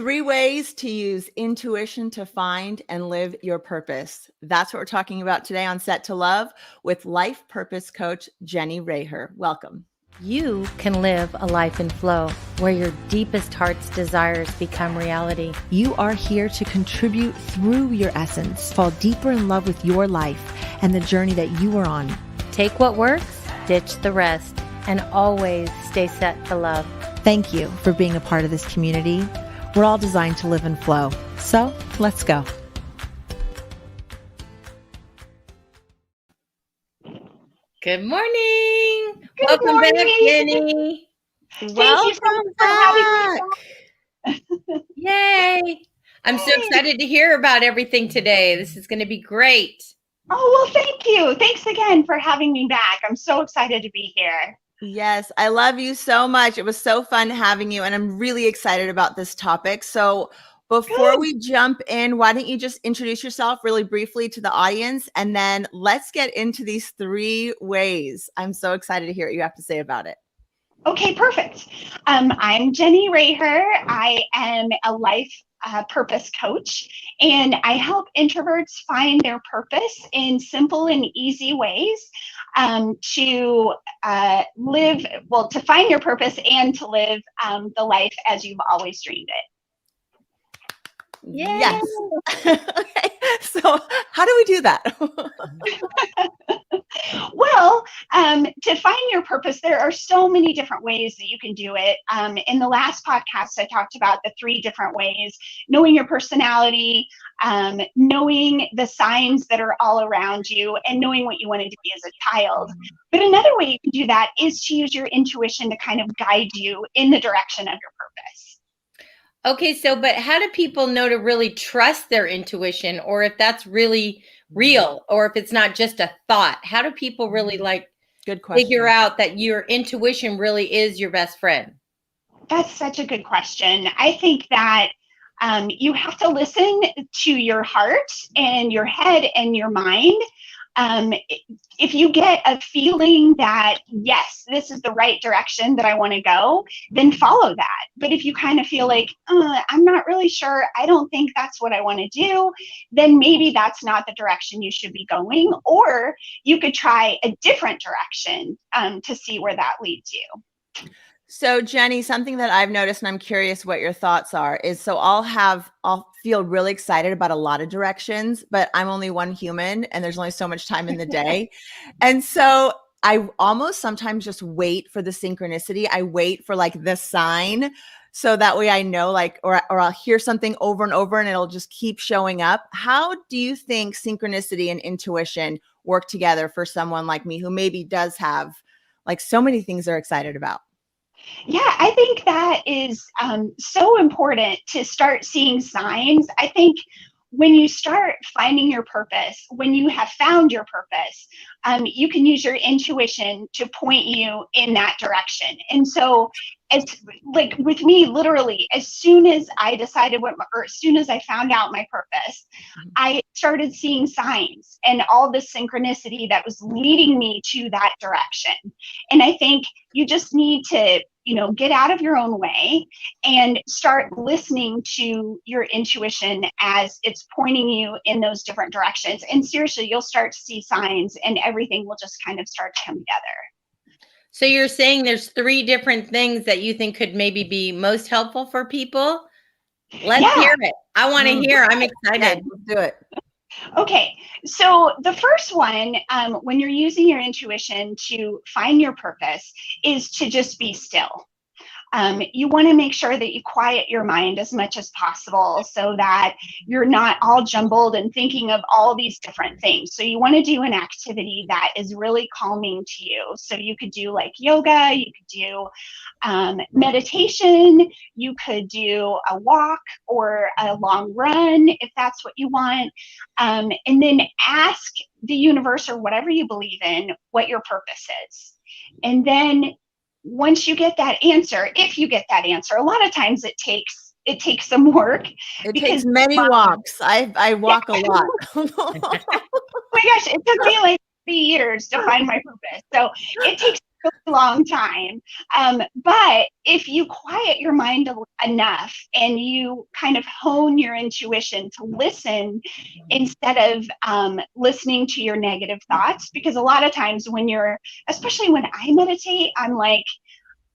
3 ways to use intuition to find and live your purpose. That's what we're talking about today on Set to Love with life purpose coach Jenni Reher. Welcome. You can live a life in flow where your deepest heart's desires become reality. You are here to contribute through your essence, fall deeper in love with your life and the journey that you are on. Take what works, ditch the rest, and always stay set to love. Thank you for being a part of this community. We're all designed to live in flow. So let's go. Good morning. Welcome Welcome back, back, Jenni. Thank you so much for having me. Yay. I'm so excited to hear about everything today. This is going to be great. Oh, well, thank you. Thanks again for having me back. I'm so excited to be here. Yes, I love you so much. It was so fun having you, and I'm really excited about this topic. So before we jump in, why don't you just introduce yourself really briefly to the audience, and then let's get into these 3 ways. I'm so excited to hear what you have to say about it. Okay, perfect. I'm Jenni Reher. I am a life purpose coach, and I help introverts find their purpose in simple and easy ways to find your purpose and to live the life as you've always dreamed it. Yay. Yes. Okay. So how do we do that? Well, to find your purpose, there are so many different ways that you can do it. In the last podcast, I talked about the 3 different ways: knowing your personality, knowing the signs that are all around you, and knowing what you wanted to be as a child. But another way you can do that is to use your intuition to kind of guide you in the direction of your purpose. Okay, but how do people know to really trust their intuition, or if that's really real, or if it's not just a thought? How do people really good question. Figure out that your intuition really is your best friend? That's such a good question. I think that you have to listen to your heart and your head and your mind. If you get a feeling that, yes, this is the right direction that I want to go, then follow that. But if you kind of feel like, I'm not really sure, I don't think that's what I want to do, then maybe that's not the direction you should be going. Or you could try a different direction to see where that leads you. So Jenni, something that I've noticed, and I'm curious what your thoughts are, is so I'll feel really excited about a lot of directions, but I'm only one human and there's only so much time in the day. And so I almost sometimes just wait for the synchronicity. I wait for the sign. So that way I know or I'll hear something over and over and it'll just keep showing up. How do you think synchronicity and intuition work together for someone like me who maybe does have so many things they're excited about? Yeah, I think that is so important to start seeing signs. I think when you start finding your purpose, when you have found your purpose, you can use your intuition to point you in that direction. And so it's with me, literally, as soon as I decided as soon as I found out my purpose, I started seeing signs and all the synchronicity that was leading me to that direction. And I think you just need to get out of your own way and start listening to your intuition as it's pointing you in those different directions. And seriously, you'll start to see signs and everything will just kind of start to come together. So you're saying there's 3 different things that you think could maybe be most helpful for people? Let's hear it. I want to hear. I'm excited. Let's do it. Okay, so the first one, when you're using your intuition to find your purpose, is to just be still. You want to make sure that you quiet your mind as much as possible so that you're not all jumbled and thinking of all these different things. So you want to do an activity that is really calming to you. So you could do yoga, you could do meditation, you could do a walk or a long run if that's what you want. And then ask the universe or whatever you believe in what your purpose is. And then once you get that answer, if you get that answer, a lot of times it takes some work. It takes many walks. I walk a lot. Oh my gosh, it took me 3 years to find my purpose. So it takes long time. But if you quiet your mind enough and you kind of hone your intuition to listen instead of listening to your negative thoughts, because a lot of times especially when I meditate, I'm like,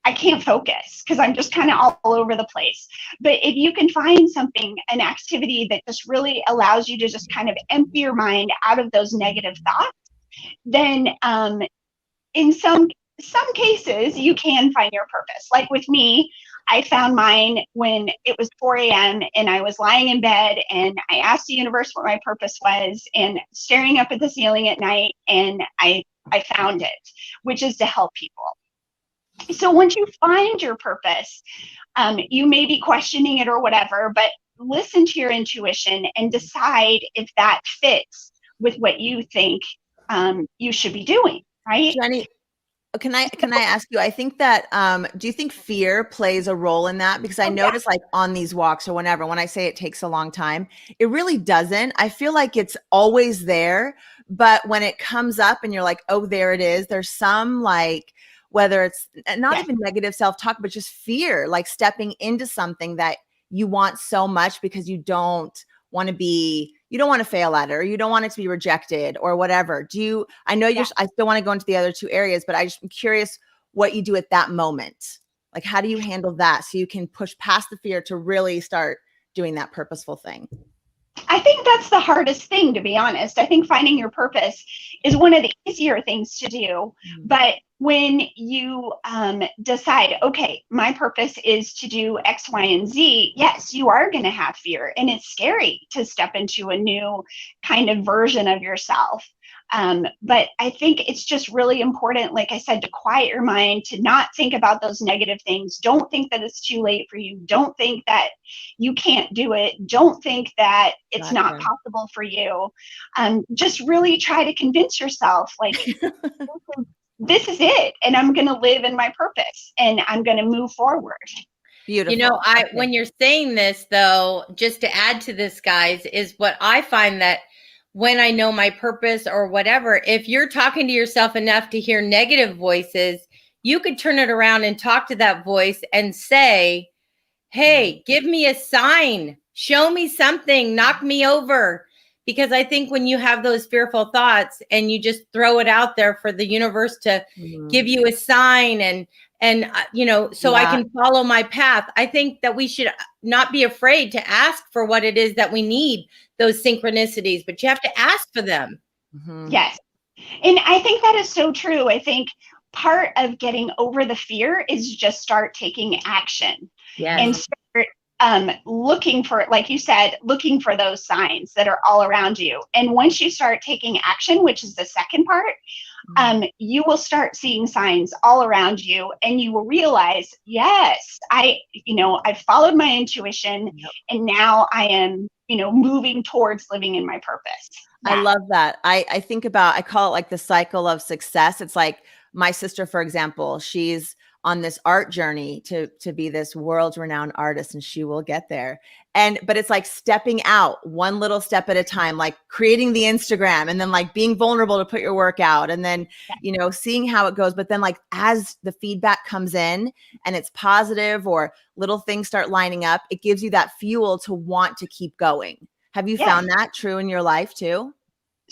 I can't focus because I'm just kind of all over the place. But if you can find something, an activity that just really allows you to just kind of empty your mind out of those negative thoughts, then in some cases you can find your purpose. Like with me, I found mine when it was 4 a.m. and I was lying in bed and I asked the universe what my purpose was, and staring up at the ceiling at night, and I found it, which is to help people. So once you find your purpose, you may be questioning it or whatever, but listen to your intuition and decide if that fits with what you think you should be doing, right? Jenni, can I ask you, I think that, do you think fear plays a role in that? Because I notice like on these walks or whenever, when I say it takes a long time, it really doesn't. I feel like it's always there, but when it comes up and you're like, oh, there it is, there's some like, whether it's not even negative self-talk, but just fear, like stepping into something that you want so much because you don't want to fail at it, or you don't want it to be rejected or whatever. I know I still want to go into the other two areas, but I'm curious what you do at that moment. Like, how do you handle that so you can push past the fear to really start doing that purposeful thing? I think that's the hardest thing, to be honest. I think finding your purpose is one of the easier things to do. But when you decide, okay, my purpose is to do X, Y, and Z, yes, you are going to have fear. And it's scary to step into a new kind of version of yourself. But I think it's just really important, like I said, to quiet your mind, to not think about those negative things. Don't think that it's too late for you. Don't think that you can't do it. Don't think that it's not possible for you. Just really try to convince yourself, like, this is it. And I'm going to live in my purpose and I'm going to move forward. Beautiful. You know, when you're saying this, though, just to add to this, guys, is what I find that when I know my purpose or whatever, if you're talking to yourself enough to hear negative voices, you could turn it around and talk to that voice and say, hey, give me a sign, show me something, knock me over. Because I think when you have those fearful thoughts and you just throw it out there for the universe to give you a sign and so I can follow my path, I think that we should not be afraid to ask for what it is that we need, those synchronicities, but you have to ask for them. Yes. And I think that is so true. I think part of getting over the fear is just start taking action and start looking for, like you said, looking for those signs that are all around you. And once you start taking action, which is the second part, you will start seeing signs all around you, and you will realize, yes, I followed my intuition, and now I am, moving towards living in my purpose. I love that. I think about, I call it like the cycle of success. It's like my sister, for example, she's on this art journey to be this world-renowned artist, and she will get there. But it's like stepping out one little step at a time, like creating the Instagram and then like being vulnerable to put your work out and then, seeing how it goes. But then like as the feedback comes in and it's positive or little things start lining up, it gives you that fuel to want to keep going. Have you found that true in your life too?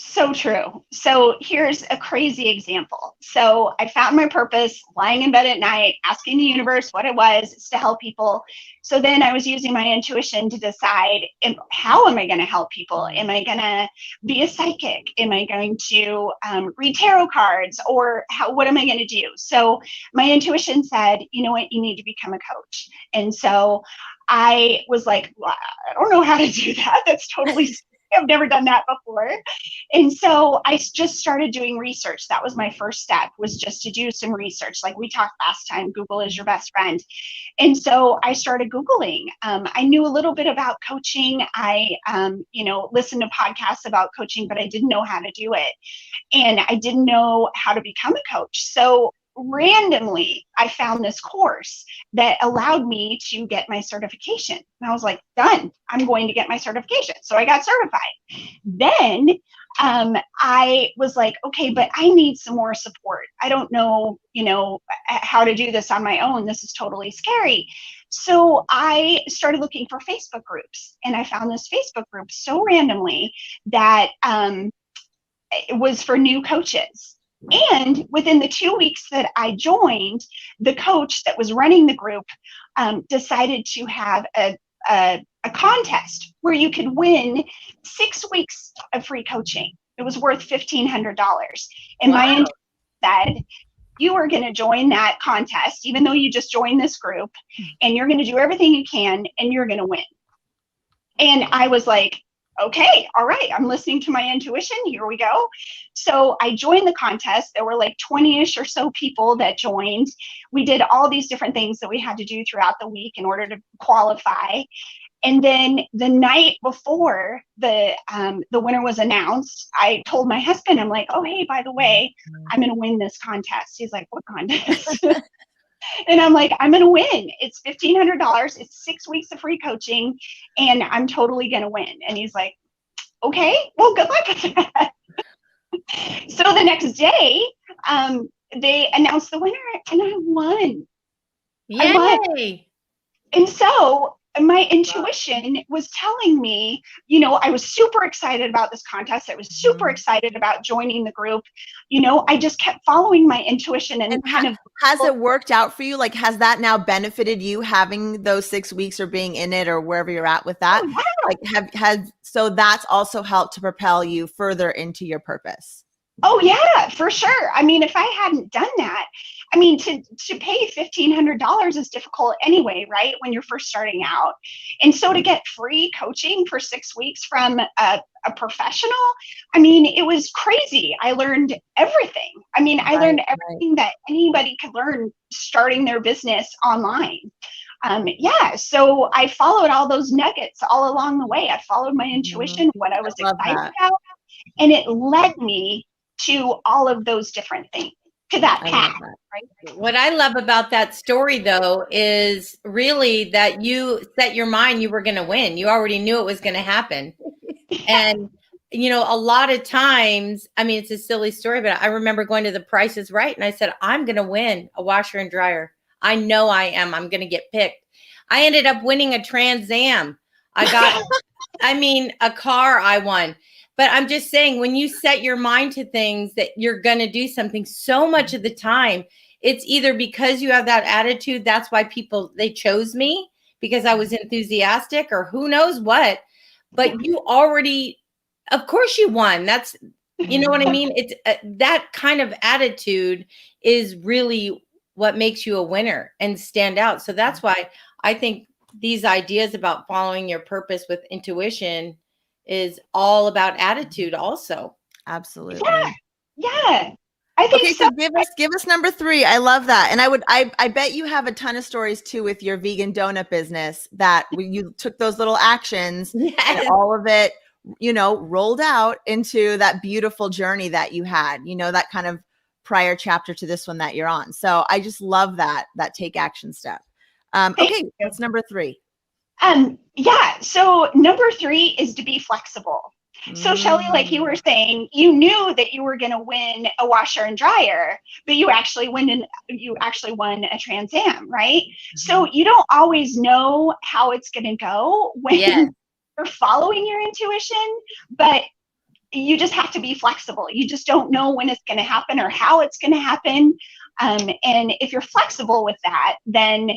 So true. So here's a crazy example. So I found my purpose lying in bed at night, asking the universe what it was. It's to help people. So then I was using my intuition to decide, how am I going to help people? Am I going to be a psychic? Am I going to read tarot cards? Or what am I going to do? So my intuition said, you know what, you need to become a coach. And so I was like, well, I don't know how to do that. That's totally I've never done that before. And so I just started doing research. That was my first step, was just to do some research. Like we talked last time, Google is your best friend. And so I started Googling. I knew a little bit about coaching. I, listened to podcasts about coaching, but I didn't know how to do it. And I didn't know how to become a coach. So randomly, I found this course that allowed me to get my certification. And I was like, done, I'm going to get my certification. So I got certified. Then I was like, okay, but I need some more support. I don't know, how to do this on my own. This is totally scary. So I started looking for Facebook groups, and I found this Facebook group so randomly that it was for new coaches. And within the 2 weeks that I joined, the coach that was running the group decided to have a contest where you could win 6 weeks of free coaching. It was worth $1,500. And Wow. my intern said, you are going to join that contest, even though you just joined this group, and you're going to do everything you can, and you're going to win. And I was like, okay, all right, I'm listening to my intuition. Here we go. So I joined the contest. There were like 20-ish or so people that joined. We did all these different things that we had to do throughout the week in order to qualify. And then the night before the winner was announced, I told my husband, I'm like, oh, hey, by the way, I'm going to win this contest. He's like, what contest? And I'm like, I'm going to win. It's $1,500. It's 6 weeks of free coaching, and I'm totally going to win. And he's like, okay, well, good luck with that. So the next day, they announced the winner, and I won. Yay. I won. And so my intuition was telling me, I was super excited about this contest. I was super excited about joining the group. I just kept following my intuition and kind of. Has it worked out for you? Like, has that now benefited you having those 6 weeks or being in it or wherever you're at with that? Oh, yeah. Like, so that's also helped to propel you further into your purpose. Oh yeah, for sure. I mean, if I hadn't done that, to pay $1,500 is difficult anyway, right? When you're first starting out. And so to get free coaching for 6 weeks from a professional, it was crazy. I learned everything. I learned everything that anybody could learn starting their business online. So I followed all those nuggets all along the way. I followed my intuition, what I was excited about, and it led me to all of those different things, to that path. Right? What I love about that story, though, is really that you set your mind you were going to win. You already knew it was going to happen. And, a lot of times, it's a silly story, but I remember going to The Price is Right, and I said, I'm going to win a washer and dryer. I know I am. I'm going to get picked. I ended up winning a Trans Am. I got, a car I won. But I'm just saying, when you set your mind to things that you're going to do something, so much of the time, it's either because you have that attitude. That's why they chose me, because I was enthusiastic, or who knows what. But you already, of course you won. That's, you know what I mean? It's that kind of attitude is really what makes you a winner and stand out. So that's why I think these ideas about following your purpose with intuition is all about attitude also. Absolutely. Yeah. I think so. Give us number 3. I love that. And I bet you have a ton of stories too with your vegan donut business that you took those little actions and all of it, rolled out into that beautiful journey that you had, that kind of prior chapter to this one that you're on. So I just love that take action step. Okay, that's number 3. So number 3 is to be flexible. So Shelly, like you were saying, you knew that you were going to win a washer and dryer, but you actually won a Trans Am, right? So you don't always know how it's going to go when you're following your intuition, but you just have to be flexible. You just don't know when it's going to happen or how it's going to happen. And if you're flexible with that, then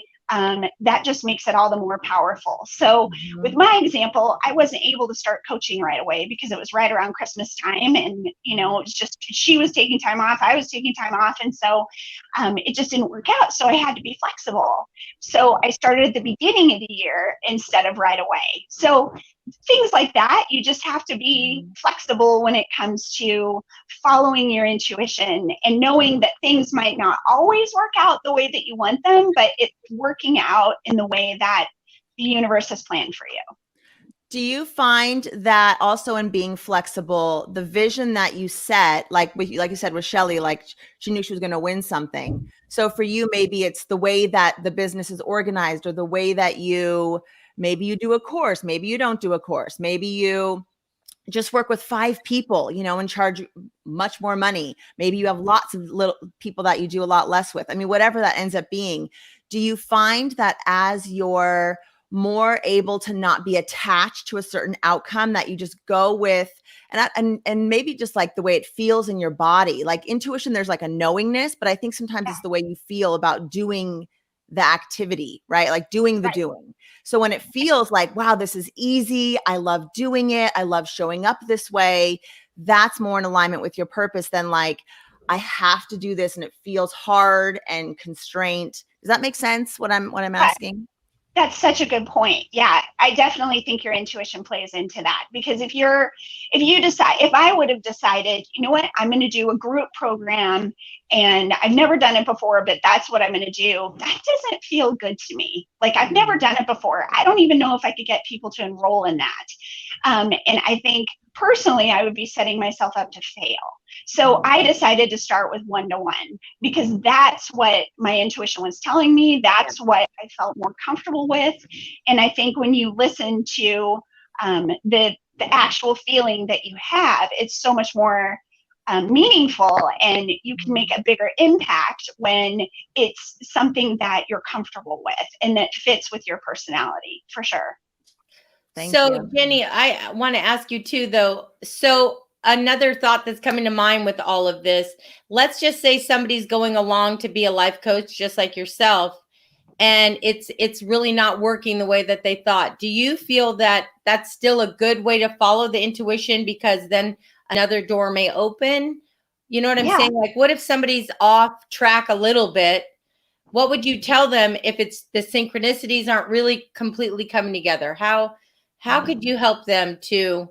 that just makes it all the more powerful. So with my example, I wasn't able to start coaching right away because it was right around Christmas time. And, it was just, she was taking time off, I was taking time off. And so it just didn't work out. So I had to be flexible. So I started at the beginning of the year instead of right away. So things like that, you just have to be flexible when it comes to following your intuition and knowing that things might not always work out the way that you want them, but it's working out in the way that the universe has planned for you. Do you find that also in being flexible, the vision that you set, like you said with Shelly, like she knew she was going to win something. So for you, maybe it's the way that the business is organized, or the way that maybe you do a course, maybe you don't do a course, maybe you just work with 5 people, and charge much more money. Maybe you have lots of little people that you do a lot less with. I mean, whatever that ends up being. Do you find that as you're more able to not be attached to a certain outcome, that you just go with, and maybe just like the way it feels in your body? Like intuition, there's like a knowingness, but I think sometimes it's the way you feel about doing the activity, right? Like doing the doing. So when it feels like, wow, this is easy, I love doing it, I love showing up this way, that's more in alignment with your purpose than like, I have to do this and it feels hard and constraint. Does that make sense, what I'm asking? That's such a good point. Yeah, I definitely think your intuition plays into that, because if I would have decided, you know what, I'm going to do a group program and I've never done it before, but that's what I'm going to do, that doesn't feel good to me. Like, I've never done it before. I don't even know if I could get people to enroll in that. And I think personally, I would be setting myself up to fail. So I decided to start with 1-to-1 because that's what my intuition was telling me. That's what I felt more comfortable with. And I think when you listen to the actual feeling that you have, it's so much more meaningful, and you can make a bigger impact when it's something that you're comfortable with and that fits with your personality, for sure. Thank you. Jenni, I want to ask you too, though. So another thought that's coming to mind with all of this, let's just say somebody's going along to be a life coach, just like yourself, and it's really not working the way that they thought. Do you feel that that's still a good way to follow the intuition, because then another door may open? You know what I'm saying? Like, what if somebody's off track a little bit? What would you tell them if it's the synchronicities aren't really completely coming together? How could you help them to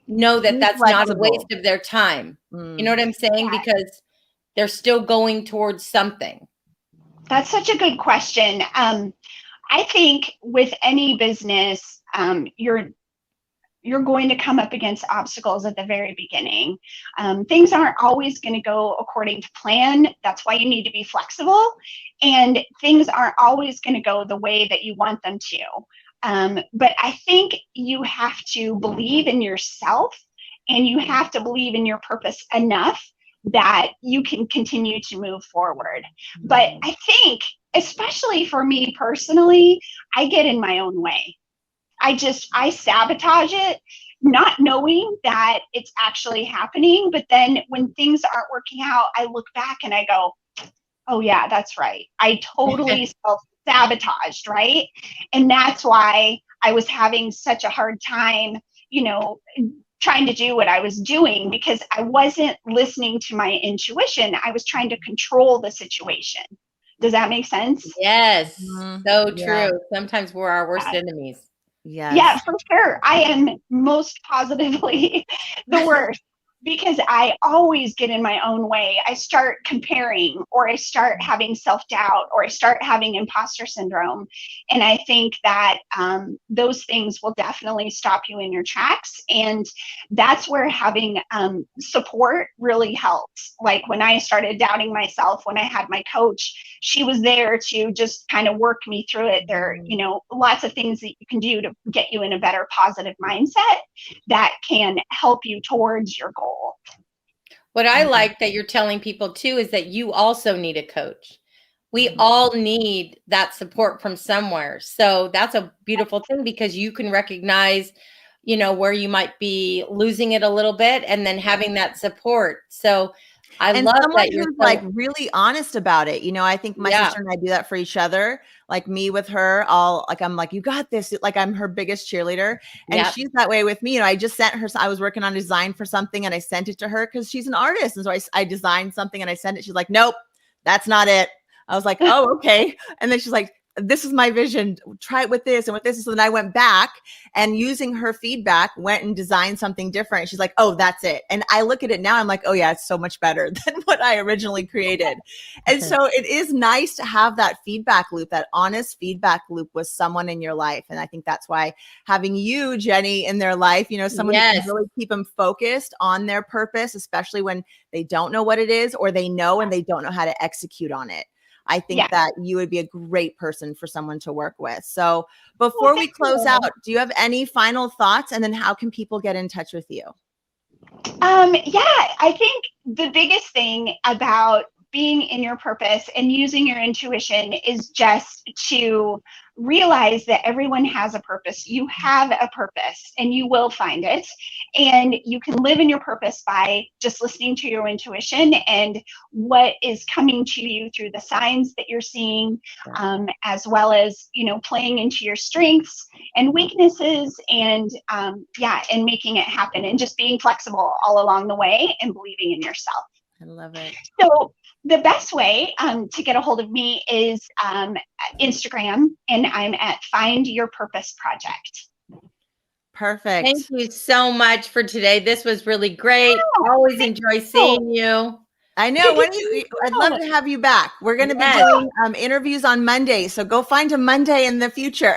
know that that's not a waste of their time? You know what I'm saying? Because they're still going towards something. That's such a good question. I think with any business, you're going to come up against obstacles at the very beginning. Things aren't always going to go according to plan. That's why you need to be flexible. And things aren't always going to go the way that you want them to. But I think you have to believe in yourself, and you have to believe in your purpose enough that you can continue to move forward. But I think, especially for me personally, I get in my own way. I sabotage it, not knowing that it's actually happening. But then when things aren't working out, I look back and I go, oh yeah, that's right. I totally self-sabotaged, right? And that's why I was having such a hard time, trying to do what I was doing, because I wasn't listening to my intuition. I was trying to control the situation. Does that make sense? Yes. So true. Sometimes we're our worst enemies. Yes. Yeah, for sure. I am most positively the worst, because I always get in my own way. I start comparing, or I start having self-doubt, or I start having imposter syndrome. And I think that those things will definitely stop you in your tracks. And that's where having support really helps. Like when I started doubting myself, when I had my coach, she was there to just kind of work me through it. There are, lots of things that you can do to get you in a better positive mindset that can help you towards your goal. What I like that you're telling people too is that you also need a coach. We all need that support from somewhere. So that's a beautiful thing, because you can recognize, where you might be losing it a little bit, and then having that support. So I love that you're like really honest about it. I think my sister and I do that for each other. Like me with her, I'm like, you got this. Like I'm her biggest cheerleader, and she's that way with me. I just sent her. I was working on design for something, and I sent it to her because she's an artist, and so I designed something and I sent it. She's like, nope, that's not it. I was like, oh, okay. And then she's like, this is my vision. Try it with this and with this. So then I went back and, using her feedback, went and designed something different. She's like, oh, that's it. And I look at it now, I'm like, oh yeah, it's so much better than what I originally created. And so it is nice to have that feedback loop, that honest feedback loop with someone in your life. And I think that's why having you, Jenni, in their life, someone who can really keep them focused on their purpose, especially when they don't know what it is, or they know and they don't know how to execute on it. I think Yeah. that you would be a great person for someone to work with. So before we thank close you. out, do you have any final thoughts? And then how can people get in touch with you? Yeah, I think the biggest thing about being in your purpose and using your intuition is just to realize that everyone has a purpose. You have a purpose and you will find it. And you can live in your purpose by just listening to your intuition and what is coming to you through the signs that you're seeing, as well as, playing into your strengths and weaknesses and and making it happen and just being flexible all along the way and believing in yourself. I love it. So the best way to get a hold of me is Instagram, and I'm at Find Your Purpose Project. Perfect. Thank you so much for today. This was really great. Always enjoy seeing you. I know. I'd love to have you back. We're going to be doing interviews on Monday. So go find a Monday in the future.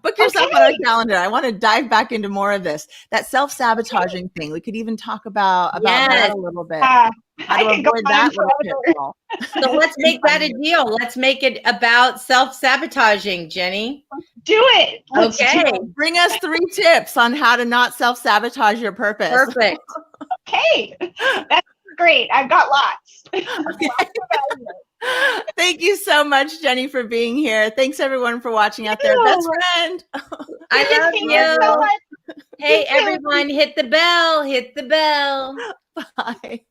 Book yourself on our calendar. I want to dive back into more of this. That self-sabotaging thing. We could even talk about that a little bit. How to avoid that little pitfall. So let's make that a deal. Let's make it about self-sabotaging, Jenni. Do it. Let's do it. Bring us 3 tips on how to not self-sabotage your purpose. Perfect. Okay. That's great. I've got lots. Thank you so much, Jenni, for being here. Thanks everyone for watching out there. Best friend. I love you. So much. Hey, everyone, hit the bell. Hit the bell. Bye.